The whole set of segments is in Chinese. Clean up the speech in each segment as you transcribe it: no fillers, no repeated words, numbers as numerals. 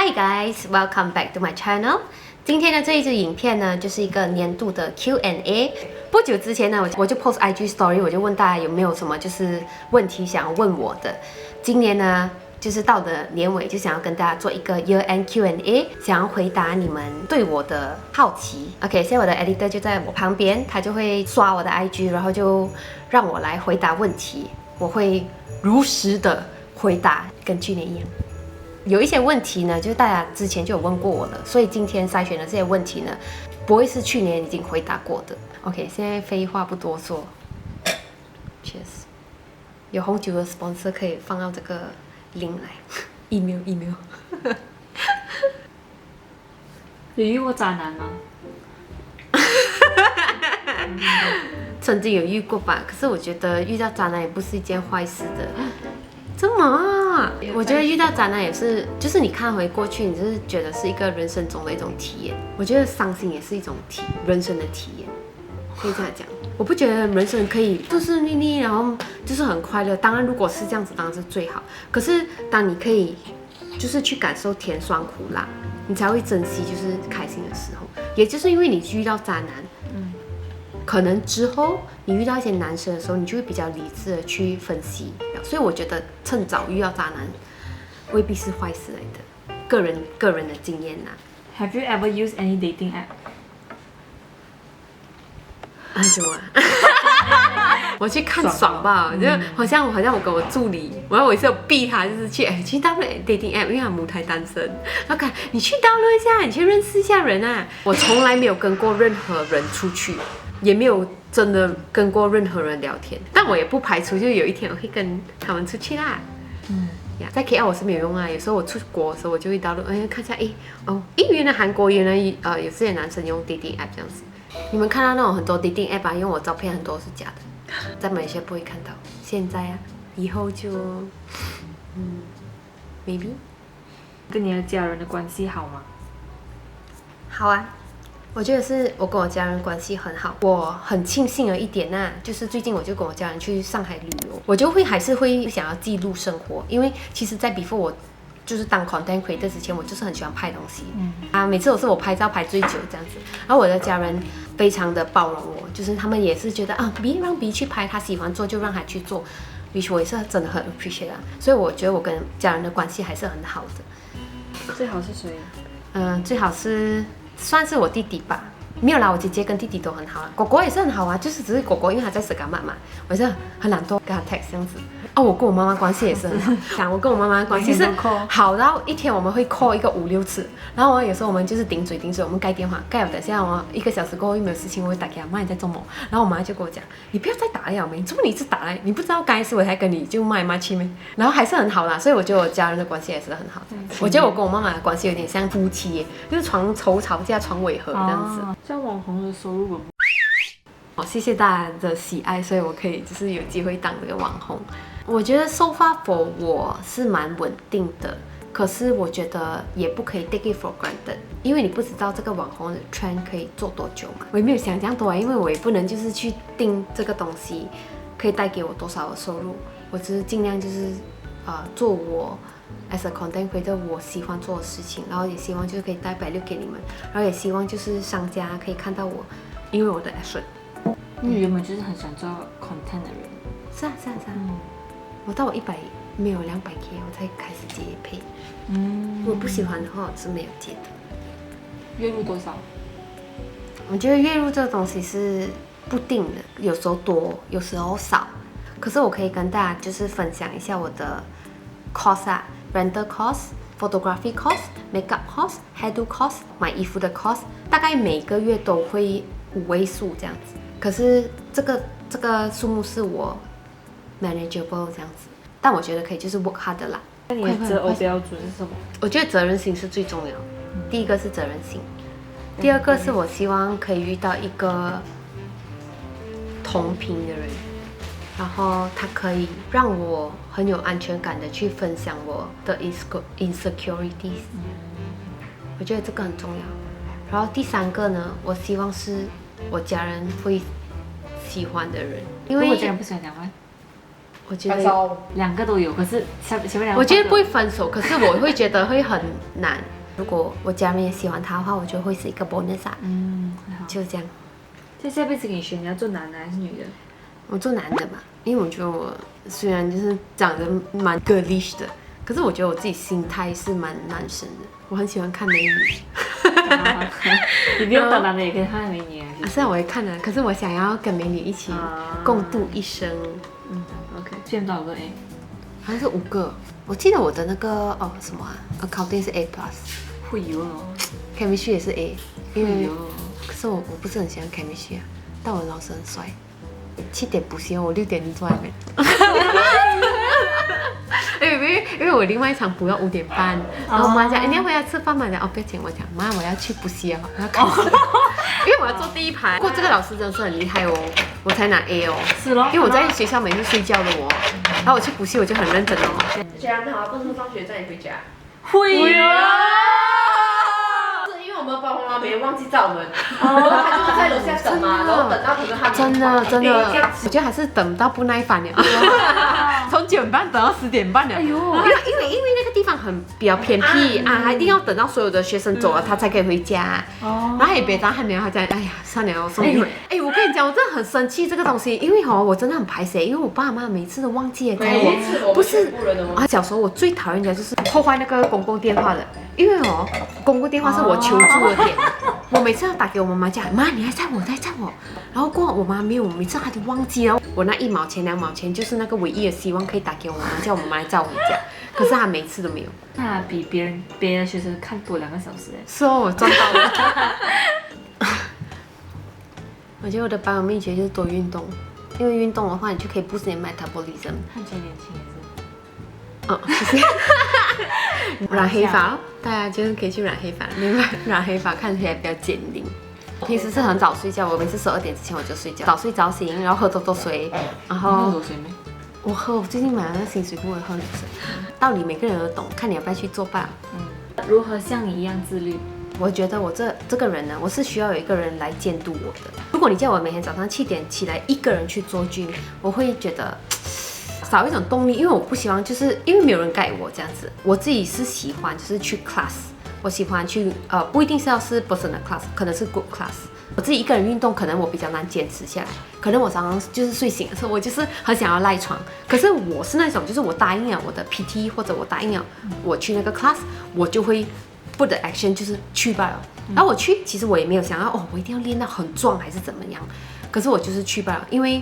Hi guys, welcome back to my channel. 今天的这一支影片呢，就是一个年度的 Q&A。不久之前呢，我就 post IG story， 我就问大家有没有什么就是问题想要问我的。今年呢，就是到了年尾，就想要跟大家做一个 Year End Q&A， 想要回答你们对我的好奇。OK， 现在我的 editor 就在我旁边，他就会刷我的 IG， 然后就让我来回答问题，我会如实的回答，跟去年一样。有一些问题呢，就是大家之前就有问过我了，所以今天筛选的这些问题呢，不会是去年已经回答过的。OK， 现在废话不多说 ，Cheers。有红酒的 sponsor 可以放到这个 link 来，email。有遇过渣男吗？曾经有遇过吧，可是我觉得遇到渣男也不是一件坏事的。怎么啊？我觉得遇到渣男也是，就是你看回过去，你就是觉得是一个人生中的一种体验。我觉得伤心也是一种人生的体验，可以这样讲。我不觉得人生可以顺顺利利，然后就是很快乐。当然，如果是这样子，当然是最好。可是当你可以就是去感受甜酸苦辣，你才会珍惜就是开心的时候。也就是因为你遇到渣男，可能之后你遇到一些男生的时候，你就会比较理智的去分析。所以我觉得趁早遇到渣男未必是坏事来的，个人的经验呐。Have you ever used any dating app？ 什么我去看爽吧，就好像我跟我助理，然后我也是有逼他，就是去download dating app， 因为他母胎单身，然后你去 download 一下，你去认识一下人啊。我从来没有跟过任何人出去，也没有真的跟过任何人聊天，但我也不排除就有一天我会跟他们出去啦。在 KL 我是没有用啊，有时候我出国的时候我就会 download， 看一下，原来韩国原来有这些男生用 dating app 这样子。你们看到那种很多 dating app 啊，因为我照片很多是假的，在马来西亚不会看到。现在啊，以后就maybe。跟你的家人的关系好吗？好啊。我觉得是我跟我家人关系很好，我很庆幸的一点就是最近我就跟我家人去上海旅游，我就还是会想要记录生活，因为其实在 before 我就是当 content creator 之前，我就是很喜欢拍东西，每次都是我拍照拍最久这样子，然后我的家人非常的包容我，就是他们也是觉得让 B 去拍，他喜欢做就让他去做，which 我也是真的很 appreciate 所以我觉得我跟家人的关系还是很好的。最好是谁？最好是算是我弟弟吧，没有啦，我姐姐跟弟弟都很好啊，狗狗也是很好啊，就是只是狗狗因为它在斯嘎曼嘛，我是很懒惰跟它 text 这样子。我跟我妈妈关系也是很好，我跟我妈妈关系是好到一天我们会 call 一个5-6次，然后有时候我们就是顶嘴，我们盖电话，盖了等下我1个小时过后又没有事情，我会打给她，妈你在做什么？然后我妈就跟我讲，你不要再打了没，怎么你一直打来？你不知道该是我才跟你就骂来骂去没？然后还是很好啦，所以我觉得我家人的关系也是很好。我觉得我跟我妈妈的关系有点像夫妻耶，就是床头吵架床尾和这样子。像网红的收入谢谢大家的喜爱，所以我可以就是有机会当这个网红。我觉得 so far for 我是蛮稳定的，可是我觉得也不可以 take it for granted， 因为你不知道这个网红的 trend 可以做多久嘛。我也没有想这样多因为我也不能就是去定这个东西可以带给我多少的收入，我只是尽量就是做我 as a content creator 我喜欢做的事情，然后也希望就是可以带 value 给你们，然后也希望就是商家可以看到我，因为我的 effort。你原本就是很喜欢做 content 的人。是啊。我到我100没有200K 我才开始接配。我不喜欢的话我是没有接的。月入多少？我觉得月入这个东西是不定的，有时候多，有时候少。可是我可以跟大家就是分享一下我的 cost render cost、photography cost、makeup cost、hairdo cost、买衣服的 cost， 大概每个月都会5位数这样子。可是这个数目是我 manageable 这样子，但我觉得可以就是 work hard 的啦。那你的择偶标准是什么？我觉得责任心是最重要。第一个是责任心，第二个是我希望可以遇到一个同频的人，然后他可以让我很有安全感的去分享我的 insecurities。我觉得这个很重要。然后第三个呢，我希望是我家人会喜欢的人，因为我家人不喜欢讲话。我觉得两个都有，可是前面两个我觉得不会分手，可是我会觉得会很难。如果我家人也喜欢他的话，我觉得会是一个 bonus 啊。很好。就这样。在下辈子给你选，你要做男的还是女的？我做男的吧，因为我觉得我虽然就是长得蛮 girlish 的，可是我觉得我自己心态是蛮男生的。我很喜欢看美女。你不用当男的也可以看美女啊。虽然我也看了，可是我想要跟美女一起共度一生。OK。现在多少个 A？好像是5个。我记得我的那个什么accounting 是 A plus， 会有哦。chemistry 也是 A， 因为可是我不是很喜欢 chemistry 啊，但我老师很帅。7点补习，我6点就坐在那边。因为我另外一场补要5点半，然后我妈讲，你要回来吃饭吗？不要紧，我讲妈，我要去补习啊，我要考试，因为我要坐第一排。不过这个老师真的是很厉害哦，我才拿 A 哦。是咯。因为我在学校每次睡觉的我，然后我去补习我就很认真哦。虽然好，不是放学载你回家。会啊。是因为我们爸爸妈妈没人忘记载我们，然后他就是在楼下等嘛，然后等到可能他真的，我觉得还是等到不耐烦了。从9点半等到10点半了。哎呦，因为那个地方比较偏僻啊，一定要等到所有的学生走了，他才可以回家。然后也别当他娘，他讲，哎呀，算了，我送你回。我跟你讲，我真的很生气这个东西，因为我真的很排斥，因为我爸妈每次都忘记带我。不是小时候我最讨厌的就是破坏那个公共电话的，因为公共电话是我求助的点。我每次要打给我妈妈讲，妈，你还在我，然后过后我妈没有，每次她都忘记了。我那1毛钱2毛钱就是那个唯一的希望可以打给我妈妈，叫我妈妈来载我回家。可是她每次都没有。那比别的学生看多2个小时哎。是哦，我赚到了。我觉得我的保养秘诀就是多运动，因为运动的话，你就可以 boost 你的 metabolism。看起来年轻也是。谢谢。染黑发，大家就是可以去染黑发，因为染黑发看起来比较减龄。平时是很早睡觉，我每次12点之前我就睡觉，早睡早醒，然后喝多水，然后喝多水没？我最近买了那新水库，我喝水。道理每个人都懂，看你要不要去做吧。如何像你一样自律？我觉得我这个人呢，我是需要有一个人来监督我的。如果你叫我每天早上7点起来一个人去做gym，我会觉得少一种动力，因为我不希望就是因为没有人带我这样子。我自己是喜欢就是去 class， 我喜欢去不一定是要是 personal class， 可能是 group class。我自己一个人运动，可能我比较难坚持下来。可能我常常就是睡醒的时候，我就是很想要赖床。可是我是那种，就是我答应了我的 PT 或者我答应了我去那个 class， 我就会 put the action 就是去罢了。然后我去，其实我也没有想要我一定要练到很壮还是怎么样。可是我就是去罢了，因为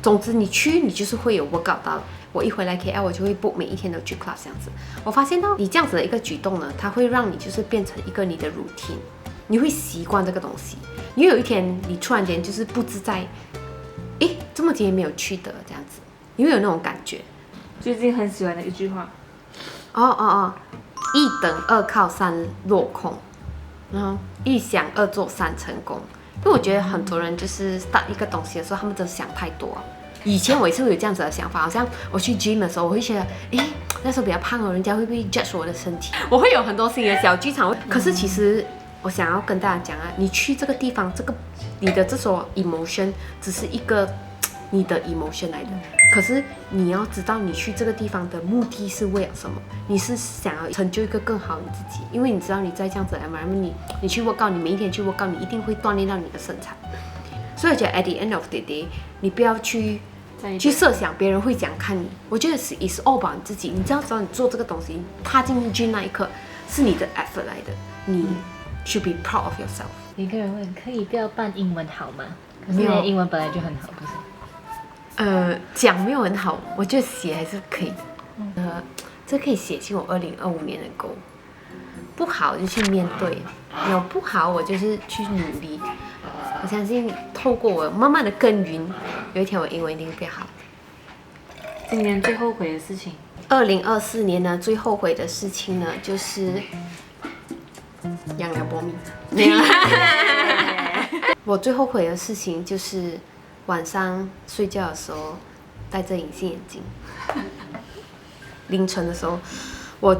总之你去，你就是会有 workout 到。我一回来 KL， 我就会 book 每一天都去 class 这样子。我发现到你这样子的一个举动呢，它会让你就是变成一个你的 routine。你会习惯这个东西，因为有一天你突然间就是不自在，这么今天没有去的这样子，你会有那种感觉。最近很喜欢的一句话，一等二靠三落空，然后一想二做三成功。因为我觉得很多人就是 start 一个东西的时候，他们真的想太多。以前我也是会有这样子的想法，好像我去 gym 的时候，我会觉得，那时候比较胖人家会不会 judge 我的身体？我会有很多新的小剧场。可是其实我想要跟大家讲你去这个地方，你的这所 emotion 只是一个你的 emotion 来的。可是你要知道，你去这个地方的目的是为了什么？你是想要成就一个更好的你自己，因为你知道你在这样子的 environment， 你去 workout， 你每一天去 workout， 你一定会锻炼到你的身材。所以我觉得 at the end of the day， 你不要去设想别人会怎样看你。我觉得是 is all about 你自己。你知道你做这个东西，踏进 gym 那一刻是你的 effort 来的，你should be proud of yourself。有个人问，可以不要扮英文好吗？可是你的英文本来就很好，不是？讲没有很好，我觉得写还是可以的。这可以写进我2025年的 goal。不好就去面对，有不好我就是去努力。我相信透过我慢慢的耕耘，有一天我英文一定会变好。今年最后悔的事情，2024年呢最后悔的事情呢就是养了波米。没有。我最后悔的事情就是晚上睡觉的时候戴着隐形眼镜。凌晨的时候，我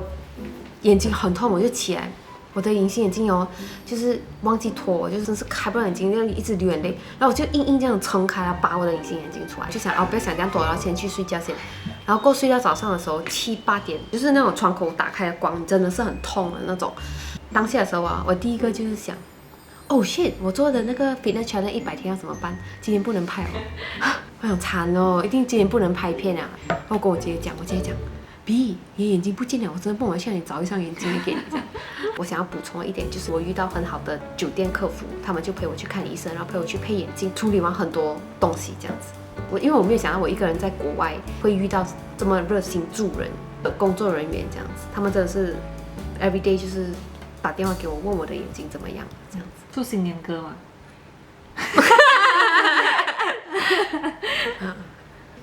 眼睛很痛，我就起来，我的隐形眼镜哦，就是忘记脱，我就真是开不了眼睛，就一直流眼泪，然后我就硬这样撑开了，拔我的隐形眼镜出来，就想哦不要想这样多，然后先去睡觉先，然后过睡到早上的时候7、8点，就是那种窗口打开的光真的是很痛的那种。当下的时候啊，我第一个就是想，哦 shit， 我做的那个 fitness challenge 100天要怎么办？今天不能拍哦，我想惨哦，一定今天不能拍片啊。然后我跟我姐姐讲。B， 你的眼睛不见了，我真的不能向你找一双眼镜给你这样。我想要补充一点，就是我遇到很好的酒店客服，他们就陪我去看医生，然后陪我去配眼镜，处理完很多东西这样子。因为我没有想到我一个人在国外会遇到这么热心助人的工作人员这样子，他们真的是 every day 就是打电话给我问我的眼睛怎么样这样子。祝新年歌嘛。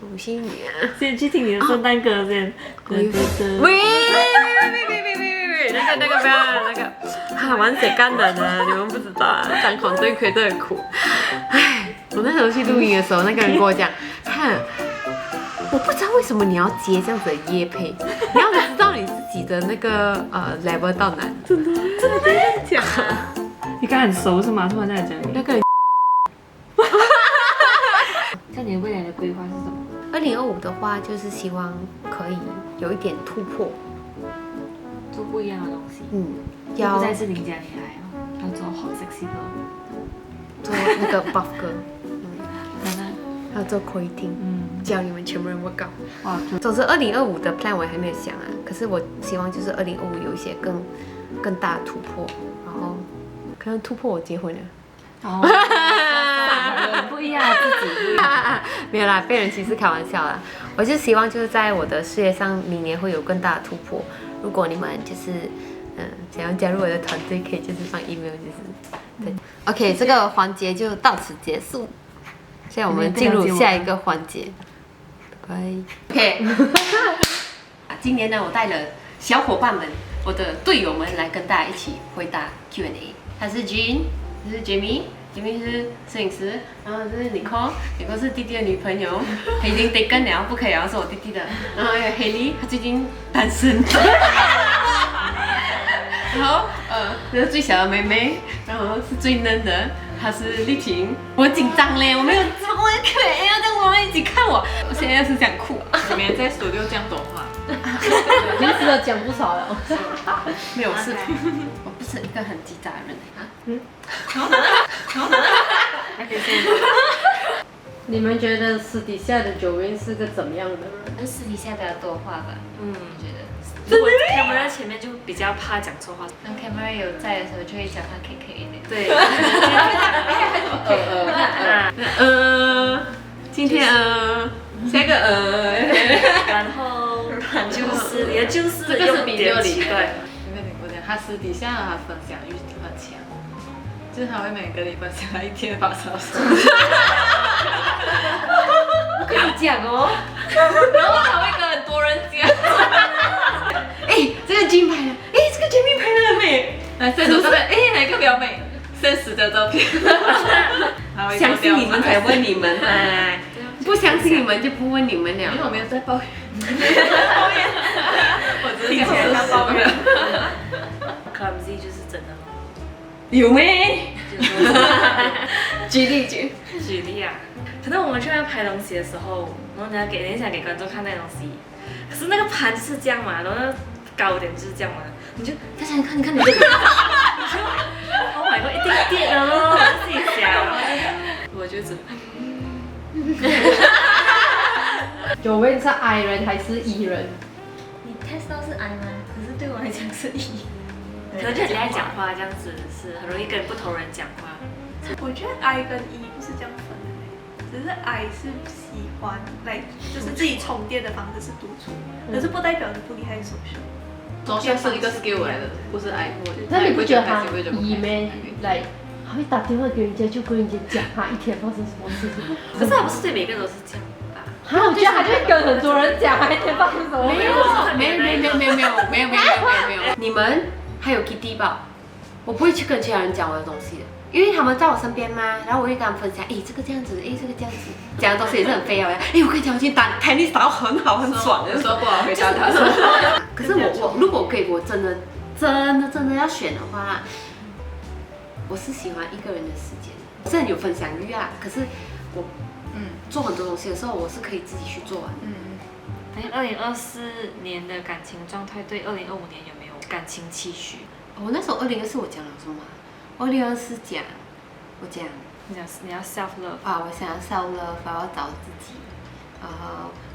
恭喜你啊！先去听你的圣诞歌先。喂，那个不要那个，玩谁干人啊？你们不知道啊，当狂最亏最苦。唉，我那时候去录音的时候，那个人跟我讲，看，我不知道为什么你要接这样子的业配，你要知道你自己的那个level 到哪。真的这样讲啊？你刚很熟是吗？突然在讲那个人。像你未来的规划是什么？2025的话，就是希望可以有一点突破，做不一样的东西。要不再是邻家女孩哦，要做好 sexy 的，做那个 buff 哥，要做 creating，教你们全部人 work out。哇，总之2025的 plan 我还没有想啊，可是我希望就是2025有一些更大的突破，然后可能突破我结婚了。哦，不一样的自己，没有啦，被人歧视开玩笑啦。我就希望就是在我的事业上，明年会有更大的突破。如果你们就是想要加入我的团队，可以就是放 email， 就是对。OK， 这个环节就到此结束。现在我们进入下一个环节。拜。OK， 今年呢，我带了小伙伴们，我的队友们来跟大家一起回答 Q&A。他是 Jean。这是 Jamie 是摄影师，然后这是 Nicole 是弟弟的女朋友，她已经 taken 了，不可以了，是我弟弟的。然后还有 Haley， 她最近单身。然后这是最小的妹妹，然后是最嫩的，她是丽婷。我紧张嘞，我没有，我可以要跟我们一起看我，我现在是想哭。你们在studio这样多话，平时都讲不少了。没有事，我不是一个很叽喳的人啊。你们觉得私底下的Joanne是个怎么样的人？私底下比较多话吧，我觉得。如果 camera 在前面就比较怕讲错话，当 camera 有在的时候就会讲话 K 一点。对。今天下一个然后就是你的就是这个是比较奇怪。因为我讲他私底下他分享欲很强，就是他会每个礼拜讲他一天发生什么。不可以讲哦。然后他会跟很多人讲。这个金牌的，这个 Jamie 拍的很美。来，这组这边，哪个比较美？现实的照片。相信你们才问你们，不相信你们就不问你们了。因为我没有在抱怨。我只是讲他抱怨。clumsy 就是真的吗？有没？举例啊，可能我们去那拍东西的时候，然后你想给观众看那东西，可是那个盘就是这样嘛，然后那个糕点就是这样嘛，你就大家看你这个，你就 Oh my god， 一定跌了咯，自己想，我就只。Joanne 是 I 人还是 E 人？你 test 到是 I 吗？可是对我来讲是 E。可能就很爱讲话，这样子是很容易跟不同人讲话。我觉得 I 跟 E 不是这样分的，只是 I 是喜欢就是自己充电的方式是独处，可是不代表你不厉害social。social 是一个 skill 来的，不是 I。那你不觉得他 E 咩？来，他会打电话给人家，就跟人家讲他一天发生什么事情。可是他不是对每个人都是这样吧？我觉得他就会跟很多人讲他一天发生什么。没有。你们还有 Kitty 吧？我不会去跟其他人讲我的东西的。因为他们在我身边嘛，然后我会跟他们分享，这个这样子，这个这样子，讲的东西也是很废啊。我跟你讲，我去打tennis打很好，很爽的。说不好回答他。可是我如果我真的要选的话，我是喜欢一个人的时间，虽然有分享欲啊，可是我做很多东西的时候，我是可以自己去做完。2024年的感情状态对2025年有没有感情期许？我那时候2024我讲了什么？2024讲，我讲你要 self love 啊，我想要 self love，我要找自己，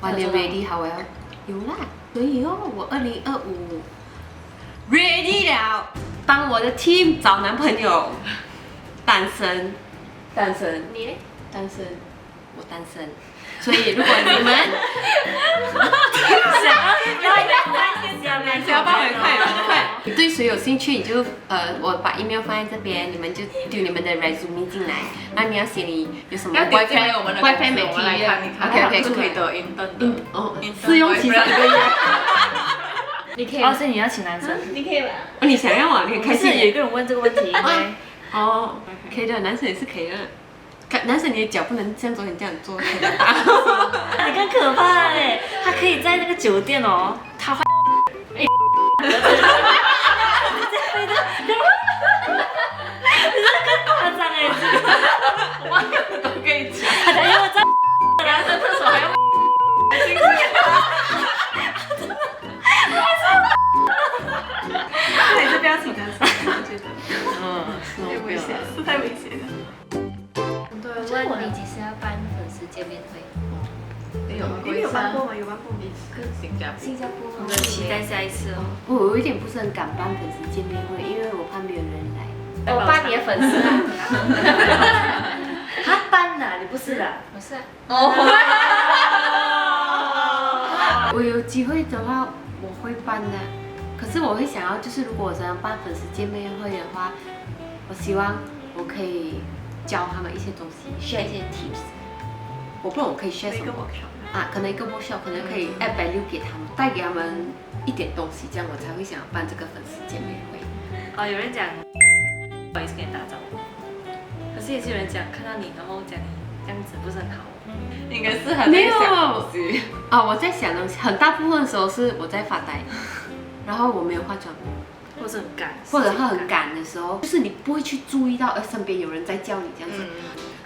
晚点 ready 好，我要有啦。所以我2025 ready 了，帮我的 team 找男朋友，单身，你呢？单身，我单身。所以如果你们想要帮我快，你对谁有兴趣，你就我把 email 放在这边，你们就丢你们的 resume 进来。那你要写你有什么 boyfriend 我们的 boyfriend 我们来看一看 OK， 不可以得 intern 的试用期3个月。你可以哦，所以你要请男生？你可以吧？你想要啊？你很开心。不是有一个人问这个问题，因为哦，可以的，男生也是可以的。男生你的脚不能像昨天这样做，很大。你更可怕哎，他可以在那个酒店哦，他会你这更夸张哎，我跟你讲，他因为我在然后在厕所还要还是不要请男生，我觉得太危险，是太危险了。很多人问你几时要办粉丝见面会？你有你们有办过吗？有办过吗？跟新加坡，新加坡吗我们？期待下一次哦。我有一点不是很敢办粉丝见面会，因为我怕没有人来。我办你的粉丝啊！他搬的，你不是的。不是啊，我有机会的话，我会办的。可是我会想要，就是如果我真的办粉丝见面会的话，我希望我可以教他们一些东西 ，share 一些 tips。我不懂我可以 share 什么啊？可能一个 workshop， 可能可以 add value 给他们，带给他们一点东西，这样我才会想要办这个粉丝见面会。哦，有人讲不好意思跟你打招呼，可是也是有人讲看到你，然后讲你这样子不是很好。应该是还在想东西。啊，我在想东西，很大部分的时候是我在发呆，然后我没有化妆，或者很赶，或者他很赶的时候，就是你不会去注意到，身边有人在叫你这样子。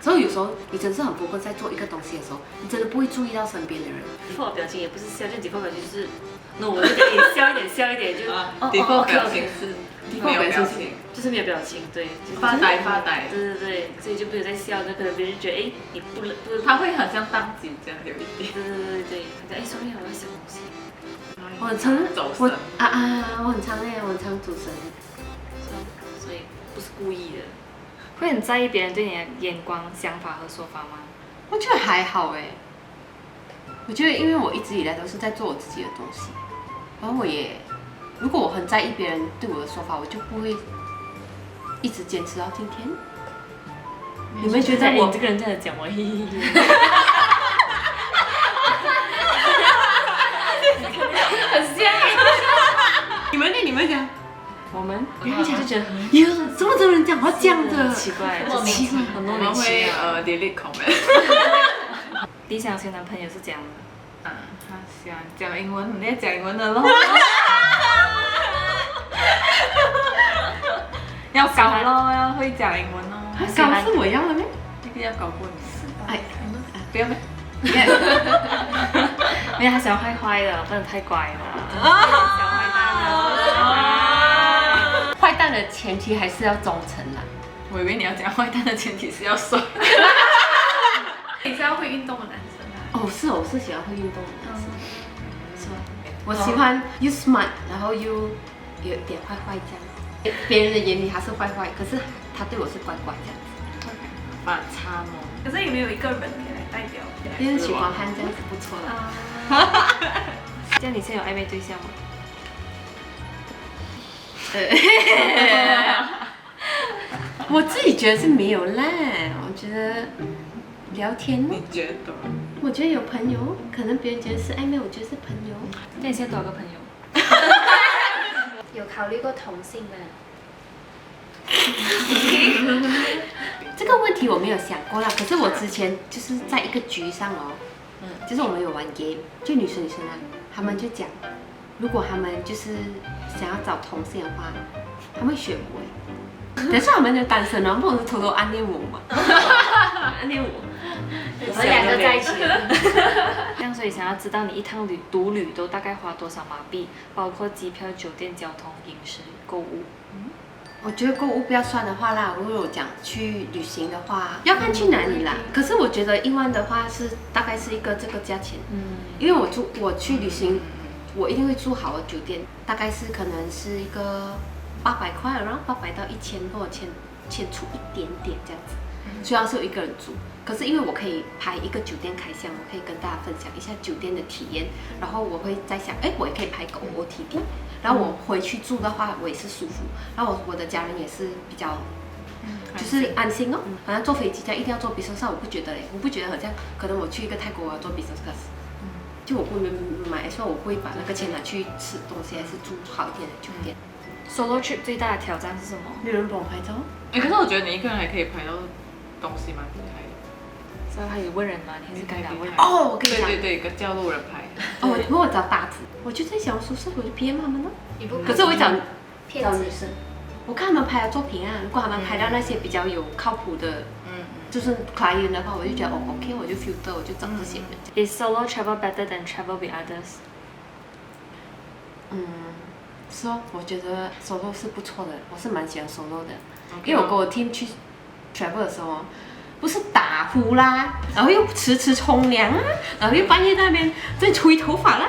所以有时候你真是很focus在做一个东西的时候，你真的不会注意到身边的人。default 表情也不是笑，就 default 表情就是，那我就给你笑一点，笑一点就。default 表情是没有表情，就是没有表情，对，就是发呆。对对对，所以就没有在笑，那可能别人觉得哎，你不，他会很像当机这样有一点。对，哎，sorry，我要想东西。我很常走神我很常我很常走神。所以不是故意的。会很在意别人对你的眼光、想法和说法吗？我觉得还好哎。我觉得因为我一直以来都是在做我自己的东西，然后如果我很在意别人对我的说法，我就不会一直坚持到今天。你们觉得我这个人这样讲我？很像。你们讲，我们别人就觉得有这么多人讲话这样的，奇怪，很奇怪，很多我们人会delete comment。理想型男朋友是这样的。他喜欢讲英文，你也讲英文的咯。要搞咯，要会讲英文哦。搞是我要的咩？那个要搞过你是吧？哎，不要咩？因为他喜欢坏坏的，不能太乖了。小坏蛋的。坏蛋的前提还是要忠诚啦。我以为你要讲坏蛋的前提是要帅。你是要会运动的男生啊？哦，我是喜欢会运动的男生，是吧？我喜欢又 smart， 然后又有点坏坏这样。别人的眼里他是坏坏，可是他对我是乖乖这样子。反差萌。可是有没有一个人可以来代表？因为许光汉这样子不错了。这样你现在有暧昧对象吗？我自己觉得是没有啦，我觉得聊天，你觉得？我觉得有朋友，可能别人觉得是暧昧，我觉得是朋友。那你现在多少个朋友？有考虑过同性吗？这个问题我没有想过啦，可是我之前就是在一个局上哦，就是我们有玩 game，就女生啊，他们就讲，如果他们就是想要找同性的话，他们会选我哎。但是他们就单身了，不能偷偷暗恋我嘛？暗恋我。我们2个在一起。这样，所以想要知道你一趟独旅都大概花多少马币，包括机票、酒店、交通、饮食、购物。我觉得购物不要算的话啦，如果我讲去旅行的话，要看去哪里啦。可是我觉得1万的话是大概是一个这个价钱，因为我去旅行，我一定会住好的酒店，大概是可能是一个800块，然后800到1000多钱出一点点这样子。虽然是我一个人住，可是因为我可以拍一个酒店开箱，我可以跟大家分享一下酒店的体验，然后我会在想，哎，我也可以拍狗 OTT。然后我回去住的话，我也是舒服。然后我的家人也是比较，就是安心哦。好像坐飞机这样一定要坐 business class，我不觉得嘞，我不觉得好像可能我去一个泰国我要坐 business class，就我不买，所以我不会把那个钱拿去吃东西，还是住好一点的酒店。Solo trip 最大的挑战是什么？没有人帮我拍照。可是我觉得你一个人还可以拍到东西蛮厉害的。所以还有问人吗？你还是尴尬问人？哦，我跟你讲，对，跟叫路人拍。哦，如果我找搭子，我就在小红书上我就 PM 他们咯。你不可是我会找骗子女生，我看他们拍的作品啊，如果他们拍到那些比较有靠谱的，就是 client 的话，我就觉得哦 OK， 我就 filter， 我就找这些人。Is solo travel better than travel with others？ 是哦，我觉得 solo 是不错的，我是蛮喜欢 solo 的，因为我跟我 team 去 travel 的时候，不是打呼啦，然后又迟冲凉啊，然后又半夜在那边在吹头发啦。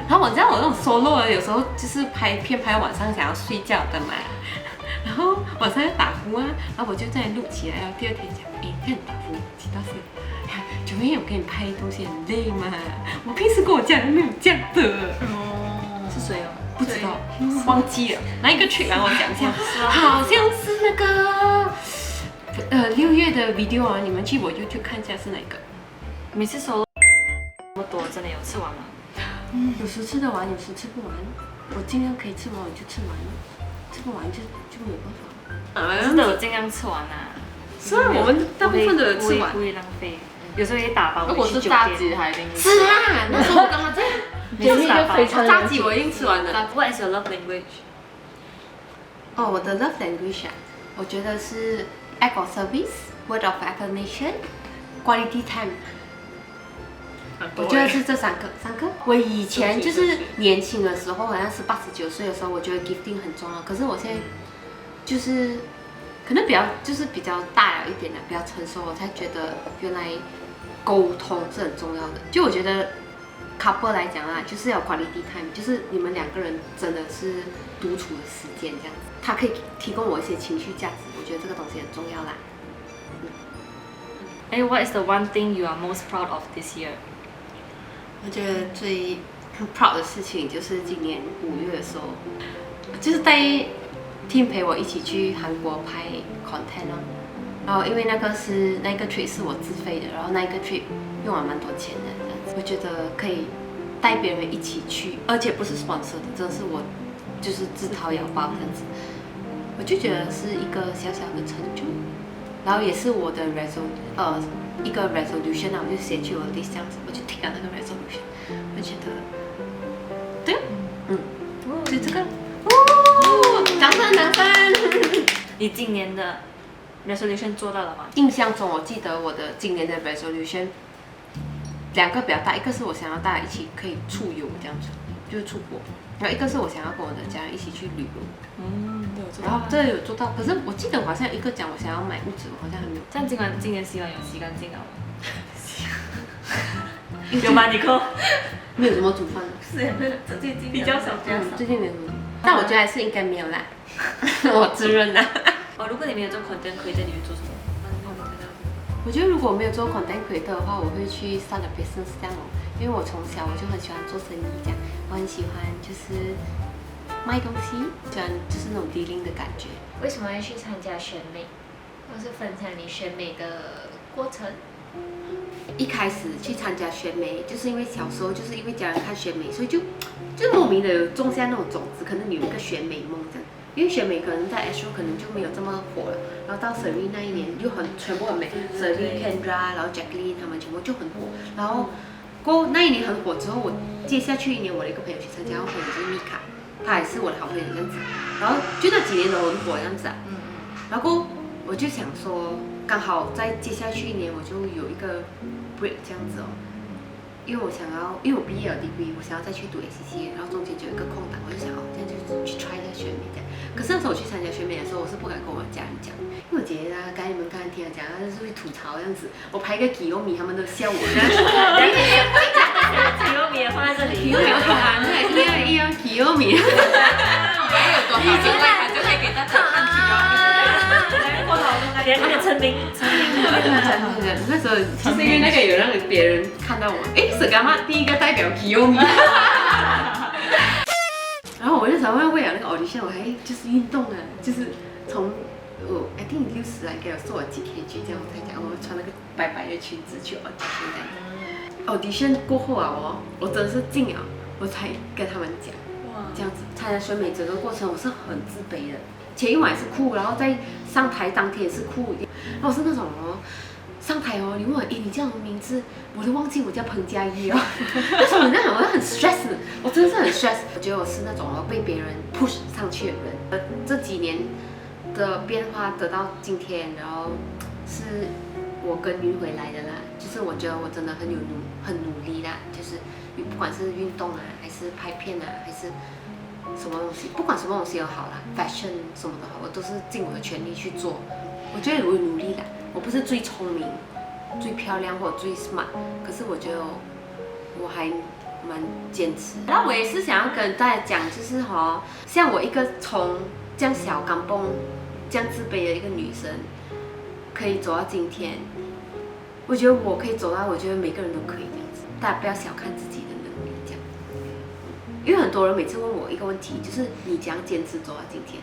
然后我知道我那种 solo 的，有时候就是拍片拍晚上想要睡觉的嘛，然后晚上要打呼啊，然后我就在录起来，然后第2天讲，哎，看你打呼，几大声，九妹我给你拍东西很累嘛，我平时跟我家人没有这样的。是谁哦？不知道，忘记了哪一个 trip 让我讲一下，好像是那个6月的 video 啊，你们去我 YouTube 看一下是哪个。每次 solo 这么多，真的有吃完吗？有时吃得完，有时吃不完。我尽量可以吃完我就吃完了，吃不完就没有办法。真的有尽量吃完啊。是啊，我们大部分都有吃完不。会浪费，有时候也打包如果回去酒是炸鸡，店。还一定是啊，那时候我跟他这样，就是打包。非常炸鸡我一定吃完了。 What is your love language？ 哦，我的 love language 啊，我觉得是 act of service, word of affirmation, quality time。我觉得是这3个。我以前就是年轻的时候，好像18、19岁的时候，我觉得 gifting 很重要。可是我现在就是可能比较大了一点了，比较成熟，我才觉得原来沟通是很重要的。就我觉得 couple 来讲啊，就是要 quality time， 就是你们2个人真的是独处的时间这样子，它可以提供我一些情绪价值，我觉得这个东西很重要啦。What is the one thing you are most proud of this year？我觉得最 proud 的事情就是今年5月的时候，就是带 team 陪我一起去韩国拍 content 哦。然后因为那个 trip 是我自费的，然后那个 trip 用了蛮多钱的，这样子我觉得可以带别人一起去，而且不是 sponsor 的，真的是我就是自掏腰包这样子，我就觉得是一个小小的成就，然后也是我的一个 resolution 啊，我就写去我的 list 这样子，我就听了那个 resolution， 我觉得对，所以这个掌声！你今年的 resolution 做到了吗？印象中，我记得我的今年的 resolution 2个比较大，一个是我想要大家一起可以出游这样子，就是出国，然后一个是我想要跟我的家人一起去旅游。对，我做然后这有做到，可是我记得我好像一个讲我想要买屋子，我好像还没有。这样今年洗碗有洗干净了吗？有吗？你扣？没有怎么煮饭，是最近比较少最近没有什么，但我觉得还是应该没有啦，我自认啦。如果你没有做 content creator， 你会做什么？我觉得如果没有做 content creator 的话，我会去 start a business 这样哦，因为我从小我就很喜欢做生意这样，我很喜欢就是卖东西，喜欢就是那种 dealing 的感觉。为什么要去参加选美？或是分享你选美的过程？一开始去参加选美，就是因为小时候就是因为家人看选美，所以就莫名的有种下那种种子，可能你有一个选美梦这样。因为选美可能在 Astro 可能就没有这么火了，然后到 Serene 那一年就全部很美，Serene、Kendra， 然后 Jacqueline 他们全部就很火，然后过后那一年很火之后，我接下去一年我的一个朋友去参加，我朋友就是米卡，他还是我的好朋友这样子，然后就那几年都很火这样子啊。然后我就想说，刚好在接下去一年我就有一个 break 这样子哦，因为我想要，因为我毕业了 degree， 我想要再去读 ACCA， 然后中间就有一个空档，我就想哦，这样就去 try 一下选美这样。可是那时候我去参加选美的时候，我是不敢跟我家人讲，因为我姐姐啊，刚才你们刚刚听她讲，她就是会吐槽这样子，我拍一个吉欧米，他们都笑我这样子。提欧米也放在这里，吉欧米我看，一样吉欧米。还有多少个外盘就可以给大家看提高？连那个成名，那时候就是因为那个有让别人看到我，哎，是干嘛？第一个代表吉欧米。然后我那时候为了那个 audition， 我还就是运动了，就是从I think 60来给我瘦了几 kg 这样，我才讲我穿那个白白的裙子去 audition 这样。audition 过后啊，我真的是进了，我才跟他们讲，这样子参加选美整个过程我是很自卑的。前一晚也是哭，然后在上台当天也是哭，然后我是那种上台你问我，你叫什么名字，我都忘记我叫彭佳怡哦。那时候我很 stress， 我真的是很 stress。我觉得我是那种被别人 push 上去的人。这几年的变化得到今天，然后是我耕耘回来的啦。就是我觉得我真的很努力啦，就是不管是运动啊，还是拍片啊，还是什么东西，不管什么东西都好啦 ，fashion 什么的好，我都是尽我的全力去做。我觉得我努力啦，我不是最聪明、最漂亮或者最 smart， 可是我觉得我还蛮坚持。然后我也是想要跟大家讲，就是像我一个从这样小港蹦、这样自卑的一个女生，可以走到今天，我觉得我可以走到，我觉得每个人都可以这样子。大家不要小看自己的能力，这样。因为很多人每次问我一个问题，就是你怎样坚持走到今天？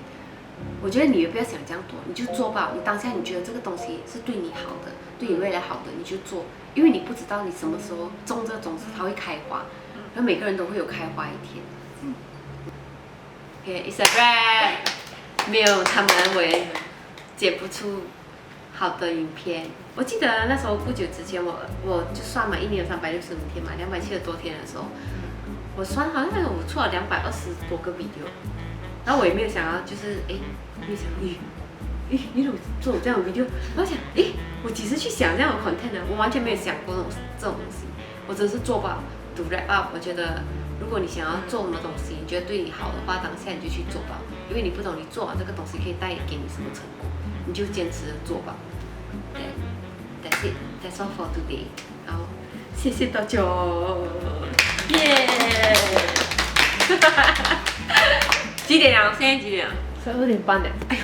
我觉得你也不要想这样多，你就做吧。你当下你觉得这个东西是对你好的，对你未来好的，你就做。因为你不知道你什么时候种这个种子，它会开花。然后每个人都会有开花一天。Okay, it's a wrap。没有他们，我也剪不出好的影片。我记得那时候不久之前，我就算嘛，一年有365天嘛，270多天的时候，我算好像我出了220多个 video。然后我也没有想要，就是没有想到，你怎么做这样的 video？ 然后想，我几时去想这样的 content 呢？我完全没有想过这种东西，我只是做吧。To wrap up， 我觉得如果你想要做什么东西，你觉得对你好的话，当下你就去做吧，因为你不懂你做这个东西可以带给你什么成果，你就坚持的做吧。对 ，That's it. That's all for today. 然后谢谢大家，耶！几点了？现在几点了？ 12点半了。哎呦。